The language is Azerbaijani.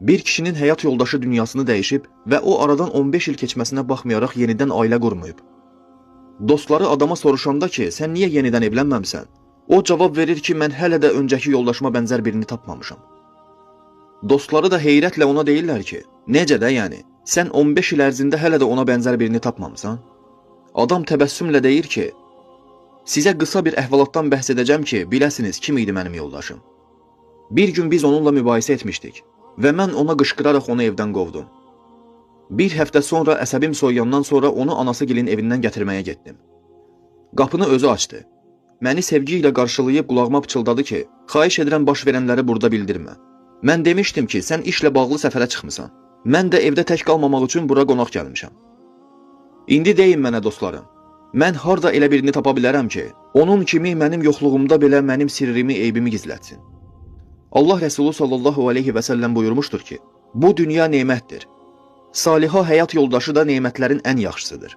Bir kişinin həyat yoldaşı dünyasını dəyişib və o aradan 15 il keçməsinə baxmayaraq yenidən ailə qurmayıb. Dostları adama soruşanda ki, sən niyə yenidən evlənməmsən? O cavab verir ki, mən hələ də öncəki yoldaşıma bənzər birini tapmamışam. Dostları da heyrətlə ona deyirlər ki, necə də yəni, sən 15 il ərzində hələ də ona bənzər birini tapmamısan? Adam təbəssümlə deyir ki, sizə qısa bir əhvalatdan bəhs edəcəm ki, biləsiniz kim idi mənim yoldaşım. Bir gün biz onunla mübahisə etmişdik və mən ona qışqıraraq onu evdən qovdum. Bir həftə sonra əsəbim soyuyandan sonra onu anasıgilin evindən gətirməyə getdim. Qapını özü açdı. Məni sevgi ilə qarşılayıb qulağıma pıçıldadı ki, xahiş edirəm baş verənləri burada bildirmə. Mən demişdim ki, sən işlə bağlı səfərə çıxmısan. Mən də evdə tək qalmamaq üçün bura qonaq gəlmişəm. İndi deyin mənə dostlarım, mən harda elə birini tapa bilərəm ki, onun kimi mənim yoxluğumda belə mənim sirrimi, eybimi gizlətsin. Allah Rəsulü sallallahu aleyhi və səlləm buyurmuşdur ki, bu dünya nemətdir. Salihə həyat yoldaşı da nemətlərin ən yaxşısıdır.